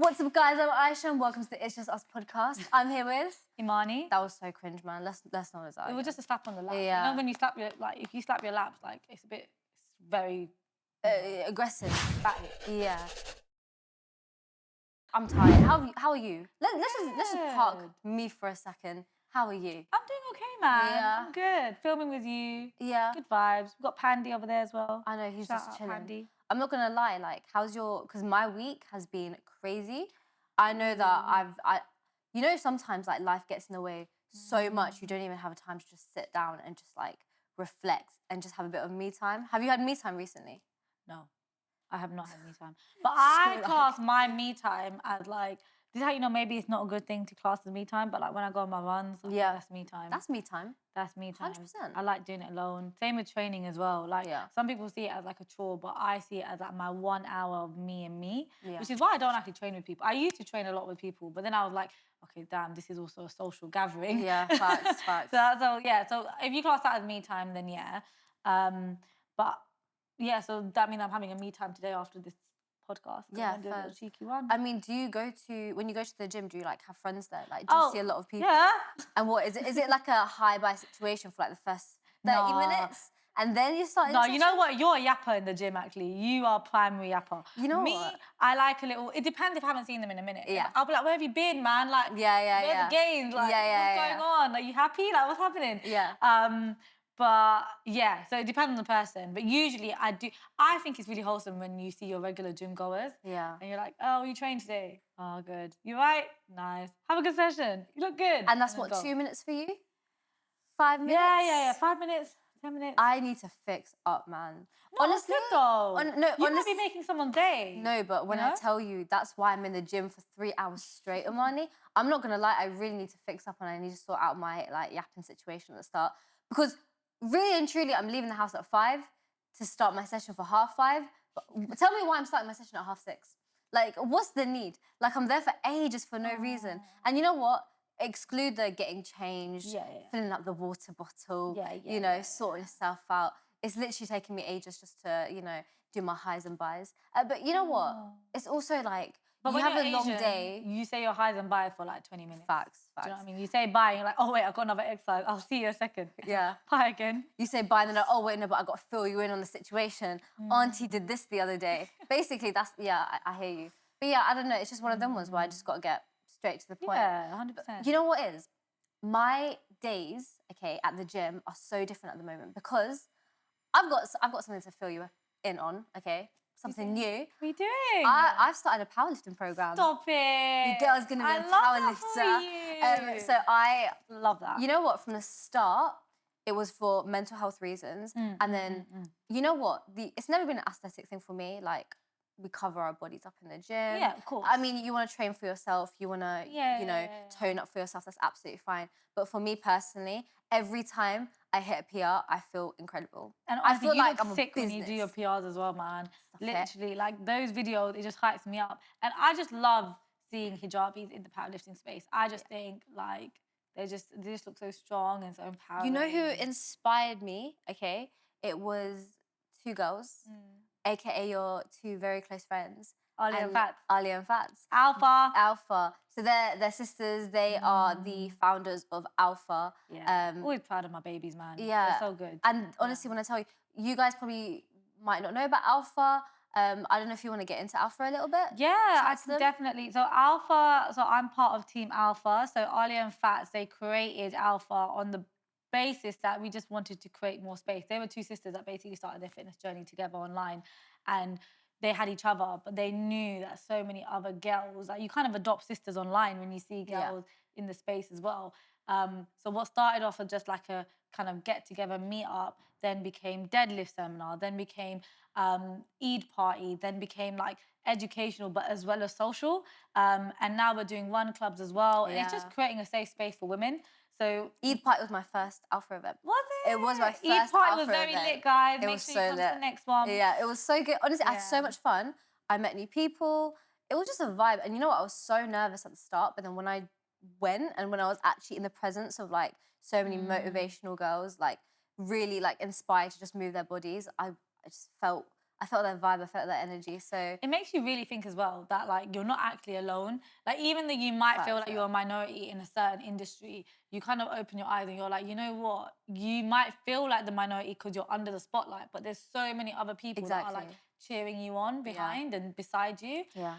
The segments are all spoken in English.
What's up, guys? I'm Ayesha and welcome to the It's Just Us podcast. I'm here with Imaani. That was so cringe, man. Let's not as that. It was just a slap on the lap. Yeah. You know when you slap your if you slap your laps, like it's very aggressive. Yeah. I'm tired. How are you? Let's just park me for a second. How are you? I'm doing okay, man. Yeah. I'm good. Filming with you. Yeah. Good vibes. We've got Pandy over there as well. I know he's Shout just out chilling. Pandy. I'm not gonna lie. Like, how's your? Because my week has been crazy. I know that you know, sometimes like life gets in the way so much you don't even have time to just sit down and just like reflect and just have a bit of me time. Have you had me time recently? No, I have not had me time. But I class my me time as like, this is how you know maybe it's not a good thing to class as me time, but like when I go on my runs, that's me time. That's me time. That's me time. 100%. I like doing it alone. Same with training as well. Like some people see it as like a chore, but I see it as like my 1 hour of me and me, which is why I don't actually train with people. I used to train a lot with people, but then I was like, okay, damn, this is also a social gathering. Yeah, facts. So if you class that as me time, then yeah. But yeah, so that means I'm having a me time today after this podcast. Yeah, do a little cheeky one. I mean, when you go to the gym, do you like have friends there? Like, do you see a lot of people? Yeah. And what is it? Is it like a high-buy situation for like the first 30 minutes? And then you start. No, you know what? You're a yapper in the gym, actually. You are primary yapper. You know me, what? I like a little. It depends if I haven't seen them in a minute. Yeah. I'll be like, where have you been, man? Like, where's the gains? Like, what's going on? Are you happy? Like, what's happening? Yeah. But yeah, so it depends on the person. But usually I think it's really wholesome when you see your regular gym goers. Yeah. And you're like, oh, you trained today? Oh, good. You right? Nice. Have a good session. You look good. And that's what, 2 minutes for you? 5 minutes? Yeah. 5 minutes. 10 minutes. I need to fix up, man. No, honestly, good though. You might be making someone's day. No, but when I tell you, that's why I'm in the gym for 3 hours straight, Imaani. I'm not gonna lie, I really need to fix up and I need to sort out my like yapping situation at the start. Because really and truly, I'm leaving the house at 5 to start my session for 5:30. But tell me why I'm starting my session at 6:30. Like, what's the need? Like, I'm there for ages for no reason. And you know what? Exclude the getting changed, filling up the water bottle, sorting stuff out. It's literally taking me ages just to, do my highs and buys. But you know what? It's also like, you have a long day. You say your highs and buys for like 20 minutes. Facts. Do you know what I mean? You say bye and you're like, oh wait, I've got another exercise. I'll see you in a second. Yeah. Bye again. You say bye and then, oh wait, no, but I got to fill you in on the situation. Auntie did this the other day. Basically, that's, I hear you. But yeah, I don't know. It's just one of them ones where I just got to get straight to the point. Yeah, 100%. But you know what is? My days, at the gym are so different at the moment because I've got something to fill you in on, something new. What are you doing? I've started a powerlifting program. Stop it. Your girl's gonna be a powerlifter. So I love that. You know what? From the start, it was for mental health reasons, and then you know what? It's never been an aesthetic thing for me. Like, we cover our bodies up in the gym. Yeah, of course. I mean, you want to train for yourself, you want to, tone up for yourself, that's absolutely fine. But for me personally, every time I hit a PR, I feel incredible. And I feel like I'm sick when you do your PRs as well, man. Literally, like those videos, it just hypes me up. And I just love seeing hijabis in the powerlifting space. I just think, like, they just look so strong and so empowering. You know who inspired me, It was 2 girls. AKA your 2 very close friends. Ali and Fats. Ali and Fats. Alpha. So they're sisters. They are the founders of Alpha. Yeah. Always proud of my babies, man. Yeah. They're so good. And honestly, when I tell you, you guys probably might not know about Alpha. I don't know if you want to get into Alpha a little bit. Yeah, definitely. So I'm part of Team Alpha. So Ali and Fats, they created Alpha on the basis that we just wanted to create more space. They were 2 sisters that basically started their fitness journey together online, and they had each other, but they knew that so many other girls, like, you kind of adopt sisters online when you see girls in the space as well. So what started off as just like a kind of get together, meet up, then became deadlift seminar, then became Eid party, then became like educational, but as well as social. And now we're doing run clubs as well. And it's just creating a safe space for women. So Eid party was my first Alpha event. Was it? It was my first Eid party Alpha was very event. lit, guys. It Make was sure so you come lit. to the next one. Yeah, it was so good. Honestly, I had so much fun. I met new people. It was just a vibe. And you know what? I was so nervous at the start, but then when I went and when I was actually in the presence of like so many motivational girls, like really like inspired to just move their bodies, I just felt I felt their vibe, I felt their energy. So It makes you really think as well that like you're not actually alone. Like even though you might feel Facts, like yeah. you're a minority in a certain industry, you kind of open your eyes and you're like, you know what? You might feel like the minority because you're under the spotlight, but there's so many other people that are like exactly. cheering you on behind and beside you. Yeah.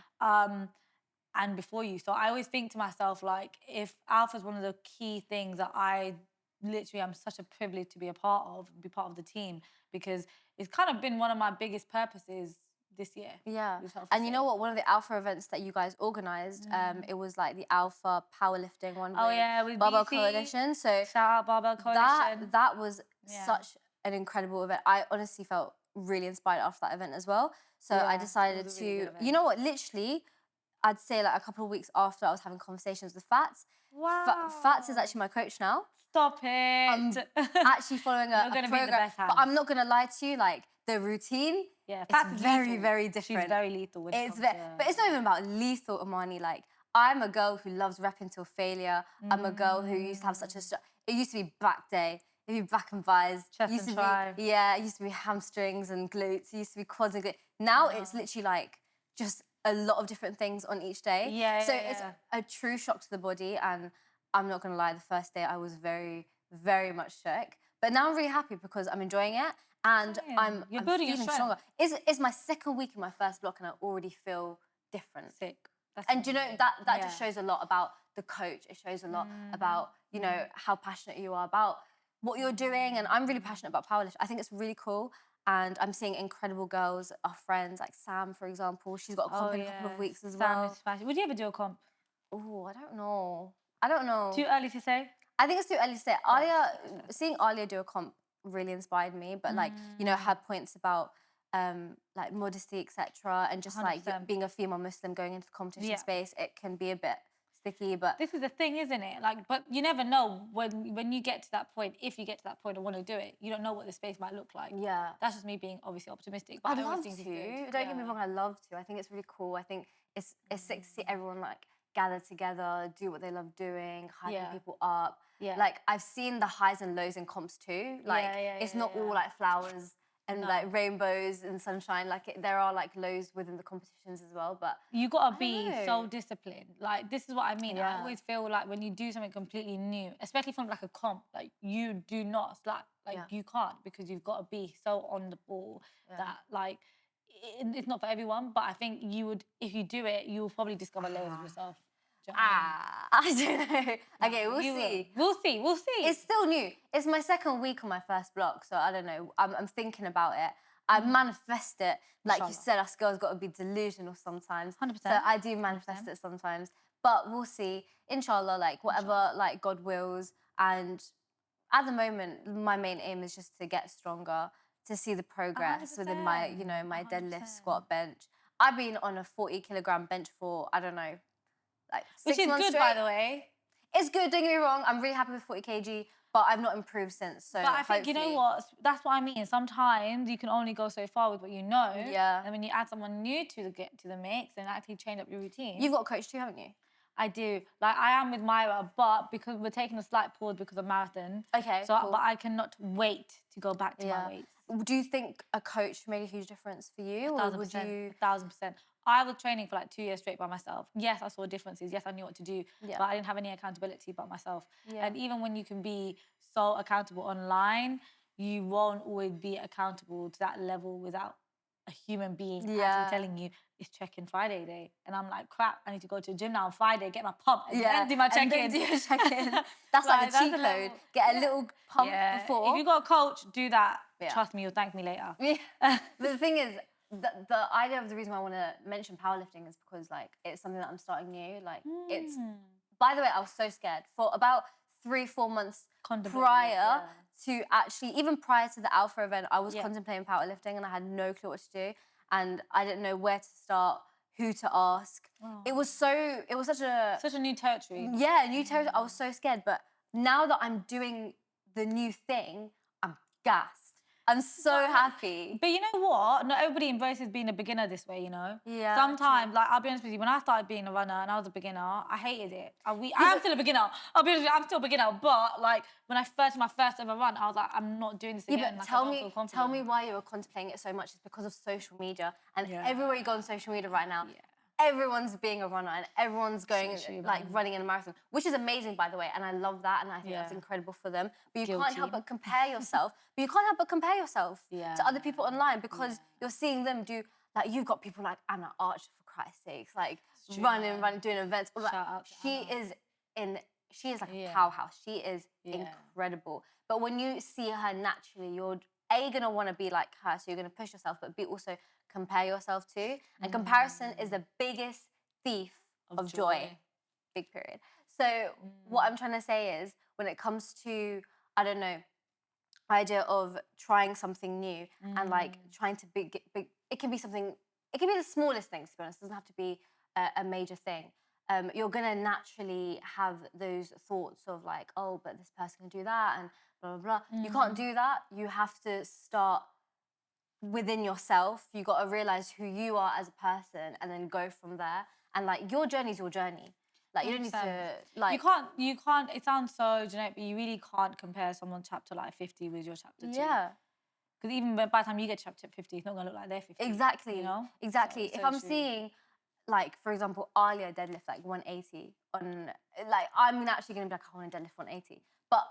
And before you. So I always think to myself, like, if Alpha is one of the key things that I literally am such a privilege to be a part of, be part of the team, because it's kind of been one of my biggest purposes this year. Yeah. Just have to And you know say. what? One of the Alpha events that you guys organized, it was like the Alpha powerlifting one Oh with yeah, with Barbell BC. Coalition. So Shout out Barbell Coalition. that was Yeah. such an incredible event. I honestly felt really inspired after that event as well. So I Yeah, it decided was a really to, good you event. know what? Literally, I'd say like a couple of weeks after I was having conversations with Fats. Wow. Fats is actually my coach now. Stop it. I'm actually following You're a gonna be in the program, best but hands. I'm not gonna lie to you. Like the routine, Yeah, it's Fats is very, lethal. very different. She's very lethal when it comes to... But it's not even about lethal, Imani. Like I'm a girl who loves repping till failure. I'm a girl who used to have such a. It used to be back day. It'd be back and thighs. Chest Used and to tri. be It used to be hamstrings and glutes. It used to be quads and glutes. Now it's literally like just a lot of different things on each day. Yeah, So yeah, it's yeah. a true shock to the body, and I'm not gonna lie. The first day I was very, very much shook, but now I'm really happy because I'm enjoying it and Same. You're I'm building your feeling strength. stronger. It's my second week in my first block, and I already feel different. Sick. That's And you know amazing. that just shows a lot about the coach. It shows a lot about how passionate you are about what you're doing. And I'm really passionate about powerlifting. I think it's really cool. And I'm seeing incredible girls, our friends like Sam, for example. She's got a comp in a couple of weeks as Sam well. is fashion. Would you ever do a comp? Oh, I don't know. I don't know. Too early to say? I think it's too early to say. Seeing Alia do a comp really inspired me. But like, her points about like modesty, etc., and just like 100%. being a female Muslim going into the competition Yeah. space, it can be a bit sticky. But This is the thing, isn't it? Like, but you never know when you get to that point. If you get to that point and want to do it, you don't know what the space might look like. yeah, That's just me being obviously optimistic. But I'd I always love think to. it's good. Don't get me wrong, I love to. I think it's really cool. I think it's sick to see everyone like gather together, do what they love doing, hyping Yeah. people up. Yeah. Like I've seen the highs and lows in comps too. Like it's not all like flowers and like rainbows and sunshine. Like there are like lows within the competitions as well. But You gotta I be don't so know. disciplined. Like this is what I mean. I Yeah. always feel like when you do something completely new, especially from like a comp, like you do not slack. Like Yeah. you can't because you've got to be so on the ball that like it's not for everyone. But I think you would, if you do it, you'll probably discover layers of yourself. Do you know what I mean? I don't know. Okay, we'll You will. see. We'll see. We'll see. It's still new. It's my second week on my first block, so I don't know. I'm thinking about it. I manifest it. Like you Inshallah. said, us girls got to be delusional sometimes. 100%. So I do manifest it sometimes. But we'll see. Inshallah, like whatever like God wills. And at the moment, my main aim is just to get stronger, to see the progress within my, 100%, my deadlift, 100%. squat, bench. I've been on a 40-kilogram bench for, I don't know, like 6 Which is months good, straight. by the way. It's good, don't get me wrong. I'm really happy with 40 kg, but I've not improved since. So But I think, you know hopefully- what? That's what I mean. Sometimes you can only go so far with what you know. Yeah. And when you add someone new to the mix and actually change up your routine. You've got a coach too, haven't you? I do. Like I am with Myra, but because we're taking a slight pause because of marathon. Okay, So, cool. but I cannot wait to go back to my weights. Do you think a coach made a huge difference for you, or would 1,000%. you? 1,000%. I was training for like 2 years straight by myself. Yes, I saw differences. Yes, I knew what to do, Yeah. but I didn't have any accountability but myself. Yeah. And even when you can be so accountable online, you won't always be accountable to that level without a human being actually telling you it's check-in Friday day. And I'm like, crap, I need to go to the gym now on Friday, get my pump, and then do my and then check-in. do your check-in. That's like the cheat the code. level. Get a little pump Yeah. before. If you got a coach, do that. Yeah. Trust me, you'll thank me later. But the thing is, the idea of the reason why I want to mention powerlifting is because like it's something that I'm starting new. Like it's. By the way, I was so scared for about 3-4 months prior to actually, even prior to the Alpha event, I was contemplating powerlifting and I had no clue what to do, and I didn't know where to start, who to ask. It was such a new territory. Yeah, new territory. I was so scared, but now that I'm doing the new thing, I'm gassed. I'm so happy. But you know what? Not everybody embraces being a beginner this way, you know? Yeah, Sometimes, true. like, I'll be honest with you, when I started being a runner and I was a beginner, I hated it. I'm but- still a beginner. I'll be honest with you, I'm still a beginner. But, like, when I first, my first ever run, I was like, I'm not doing this Yeah, again. but Like, I tell don't feel me, confident. why you were contemplating it so much is because of social media, and Yeah. everywhere you go on social media right now, Yeah. everyone's being a runner and everyone's going true, like man. running in a marathon, which is amazing, by the way, and I love that, and I think that's Yeah. incredible for them. But you Guilty. can't help but compare yourself. But you can't help but compare yourself to other people online because you're seeing them do like you've got people like Anna Archer, for Christ's sakes, like running, doing events. All that. Shout out to She Anna. is in. She is like a Yeah. powerhouse. She is Yeah. incredible. But when you see her naturally, you're gonna want to be like her, so you're gonna push yourself, but be also compare yourself too. And comparison is the biggest thief of joy. Big period. So what I'm trying to say is, when it comes to, I don't know, idea of trying something new and like trying to big, it can be something. It can be the smallest things. To be honest, it doesn't have to be a major thing. You're gonna naturally have those thoughts of like, oh, but this person can do that and blah blah blah. You can't do that. You have to start within yourself. You got to realize who you are as a person, and then go from there. And like, your journey is your journey. Like, you don't need to 100%. like. You can't, it sounds so generic, but you really can't compare someone's chapter like 50 with your chapter 2. Yeah. Because even by the time you get to chapter 50, it's not going to look like they're 50. Exactly. You know? Exactly. So If I'm true. seeing, like, for example, Alia deadlift like 180 on, like, I'm actually going to be like, I want to deadlift 180. But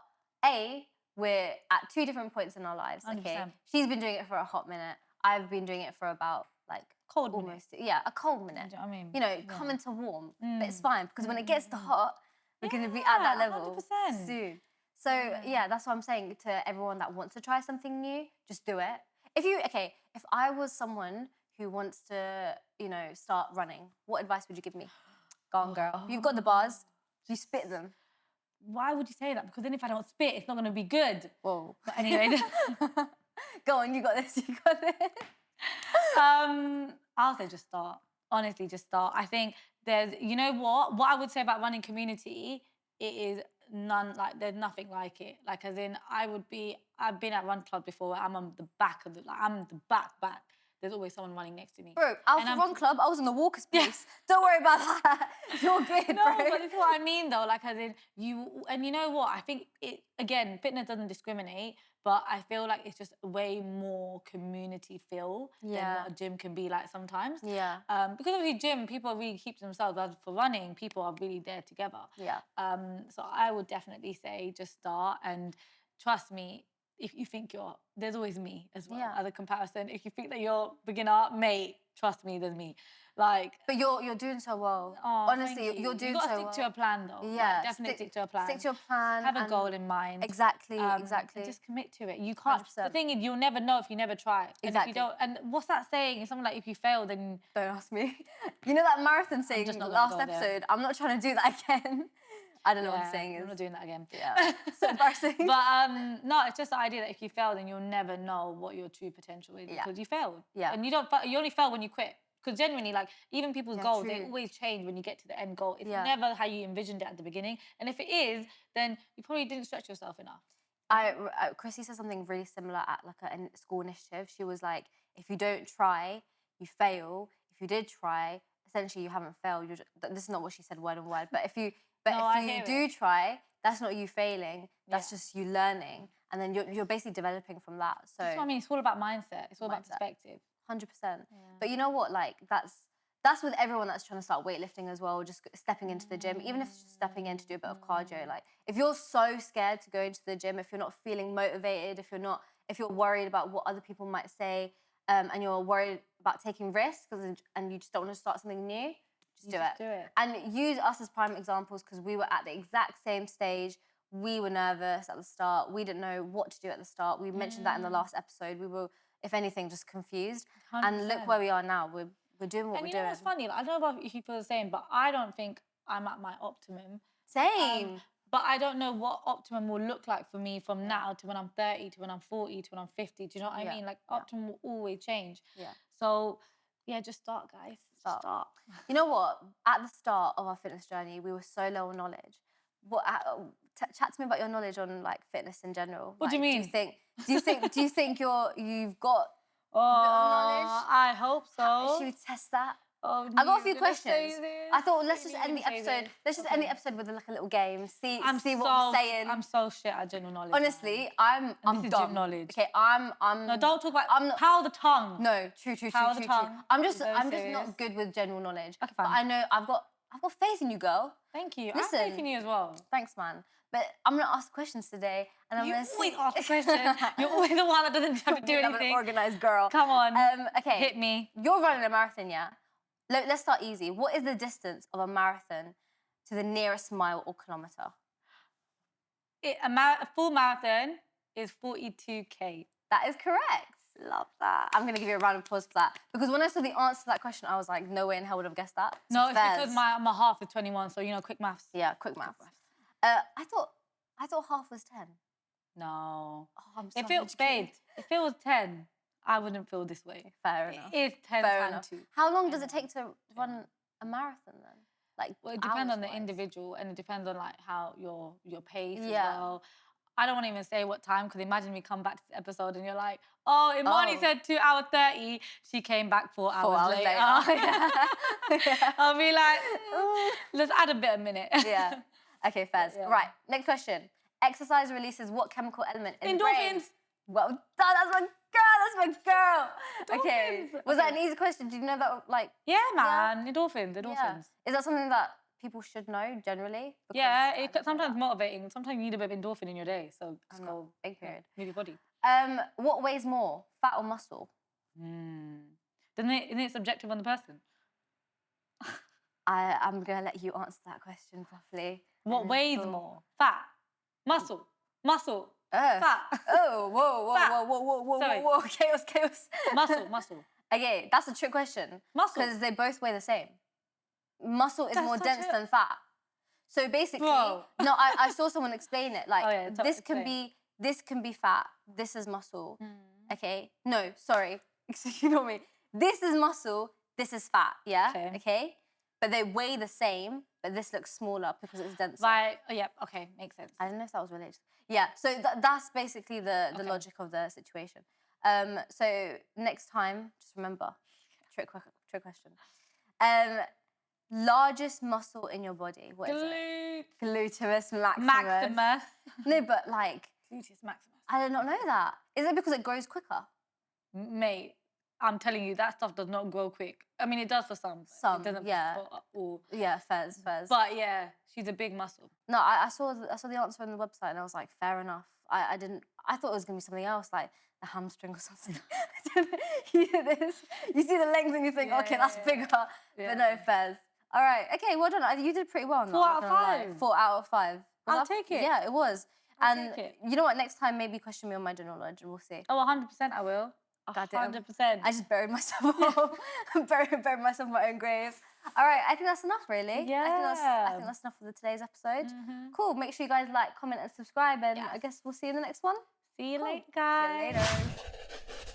we're at 2 different points in our lives. Okay. 100%. She's been doing it for a hot minute. I've been doing it for about like Cold almost a cold minute. I mean, You know, coming to warm, but it's fine because when it gets to hot, we're going to be at that level 100%. soon. So yeah, that's what I'm saying to everyone that wants to try something new. Just do it. If I was someone who wants to, you know, start running, what advice would you give me? Go on, girl. You've got the bars. You spit them. Why would you say that? Because then if I don't spit, it's not going to be good. Whoa. But anyway. Go on, you got this. You got this. I'll say just start. Honestly, just start. I think there's, you know what I would say about running community, it is there's nothing like it. Like, as in, I've been at run club before where I'm on the back of I'm the back. There's always someone running next to me. Bro, Alpha Run Club, I was in the walker's place. Don't worry about that. You're good, No, bro. but it's what I mean though. Like, as in, and you know what? I think again, fitness doesn't discriminate, but I feel like it's just way more community feel than what a gym can be like sometimes. Yeah. Because obviously gym, people really keep to themselves. As for running, people are really there together. Yeah. So I would definitely say just start, and trust me, if you think there's always me as well as a comparison. If you think that you're beginner, mate, trust me, there's me. Like, but you're doing so well. oh, honestly, you're doing so well. You got to stick to a plan though. Yeah, Like, definitely stick to a plan. Stick to a plan. Have a goal in mind. Exactly. And just commit to it. You can't. 100%. The thing is, you'll never know if you never try. And Exactly. if you don't, and what's that saying? It's something like, if you fail, then don't ask me. You know that marathon saying last episode? I'm not trying to do that again. I don't know what the saying is. I'm not doing that again. Yeah, so embarrassing. But no, it's just the idea that if you fail, then you'll never know what your true potential is because you failed. Yeah. And you only fail when you quit. Because genuinely, like, even people's goals, they always change when you get to the end goal. It's never how you envisioned it at the beginning. And if it is, then you probably didn't stretch yourself enough. Chrissy said something really similar at like a school initiative. She was like, if you don't try, you fail. If you did try, essentially you haven't failed. This is not what she said word on word, but if you do try, that's not you failing. That's just you learning, and then you're basically developing from that. So that's what I mean. It's all about mindset. It's all about perspective. 100%. But you know what? Like, that's with everyone that's trying to start weightlifting as well, just stepping into the gym, even if it's just stepping in to do a bit of cardio. Like, if you're so scared to go into the gym, if you're not feeling motivated, if you're worried about what other people might say, and you're worried about taking risks, and you just don't want to start something new, just do it. And use us as prime examples, because we were at the exact same stage. We were nervous at the start. We didn't know what to do at the start. We mentioned that in the last episode. We were, if anything, just confused. 100%. And look where we are now. We're doing what we're doing. And you know what's funny? Like, I don't know if you feel the same, but I don't think I'm at my optimum. Same. But I don't know what optimum will look like for me from now to when I'm 30, to when I'm 40, to when I'm 50. Do you know what I mean? Like, optimum will always change. Yeah. So, yeah, just start, guys. Start. You know what? At the start of our fitness journey, we were so low on knowledge. what? Chat to me about your knowledge on like fitness in general. What do you Like, mean? Do you think you've got Oh, knowledge? I hope so. Should we test that? Oh, I got a no, few you're gonna say questions. this? I thought let's You just knew end you the were gonna say episode. this. Let's just end the Okay. episode with like a little game. See I'm what so, we're saying. I'm so shit at general knowledge. Honestly, man. I'm this is dumb. gym knowledge. Okay, I'm. No, don't talk about. I'm not. Power the tongue. No, true. Power the tongue. I'm Be just very I'm just serious. not good with general knowledge. Okay, But fine. I know I've got faith in you, girl. Thank you. Listen. I'm faith in you as well. Thanks, man. But I'm gonna ask questions today, and I'm You gonna always see. ask a question. You're always the one that doesn't have to do I'm an anything. organized girl. Come on. Okay. Hit me. You're running a marathon, yeah? Let's start easy. What is the distance of a marathon to the nearest mile or kilometer? A full marathon is 42K. That is correct. Love that. I'm going to give you a round of applause for that. Because when I saw the answer to that question, I was like, no way in hell would have guessed that. So No, it's fairs. because my half is 21, so quick maths. Yeah, quick math. I thought half was 10. No. Oh, I'm so If it, babe, uneducated. if it was 10, I wouldn't feel this way. Fair enough. It is 10 Fair times enough. 2. How long does it take to run a marathon then? Like, Well, it depends on the hours-wise? individual, and it depends on like how your pace as Yeah. well. I don't want to even say what time, because imagine we come back to the episode and you're like, oh, Imaani said 2 hours 30. She came back 4 hours, 4 hours later. later. I'll be like, let's add a bit a minute. Yeah. Okay, fairs. Yeah. Right, next question. Exercise releases what chemical element in the brain? Endorphins. Well done, that's my girl, that's my girl. Okay. Endorphins. Was that an easy question? Did you know that, like... Yeah, man. Endorphins. Yeah. Is that something that people should know generally? Because Yeah, I it's don't know sometimes that. motivating. Sometimes you need a bit of endorphin in your day. So just I'm not go big period. move your body. What weighs more, fat or muscle? Then it's subjective on the person. I'm going to let you answer that question properly. What And weighs so- more? Fat, muscle, Oh. fat, Oh, whoa, Fat. whoa, whoa, whoa, whoa, whoa, Sorry. whoa, chaos. muscle. Okay, that's a trick question. Muscle. Because they both weigh the same. Muscle is That's more such dense a- than fat. So basically, Bro. no, I saw someone explain it. Like Oh, yeah, this can be fat. This is muscle. Okay. No, sorry. You know me. This is muscle. This is fat. Yeah. Okay. But they weigh the same. But this looks smaller because it's denser. Right. Oh, yeah. Okay. Makes sense. I don't know if that was related. Yeah. So that's basically the Okay. logic of the situation. So next time, just remember, trick question. Largest muscle in your body. What is it? Gluteus maximus. Maximus. No, but like, Gluteus maximus. I did not know that. Is it because it grows quicker? Mate, I'm telling you, that stuff does not grow quick. I mean, it does for some. But Some, it doesn't yeah. for all. Yeah, fairs. But yeah, she's a big muscle. No, I saw the answer on the website and I was like, fair enough. I thought it was gonna be something else, like the hamstring or something. I don't know. You hear this? You see the length and you think, okay, that's bigger. But no, fairs. All right, okay, well done. You did pretty well on that. 4 I'm out not of gonna lie. 5. 4 out of 5. Was I'll that- take it. Yeah, it was. I'll And take it. you know what? Next time, maybe question me on my general knowledge and we'll see. Oh, 100% I will. Goddamn. 100%. I just buried myself. buried myself in my own grave. All right, I think that's enough, really. I think that's enough for today's episode. Cool. Make sure you guys like, comment, and subscribe. And I guess we'll see you in the next one. See you Cool. later, guys. See you later.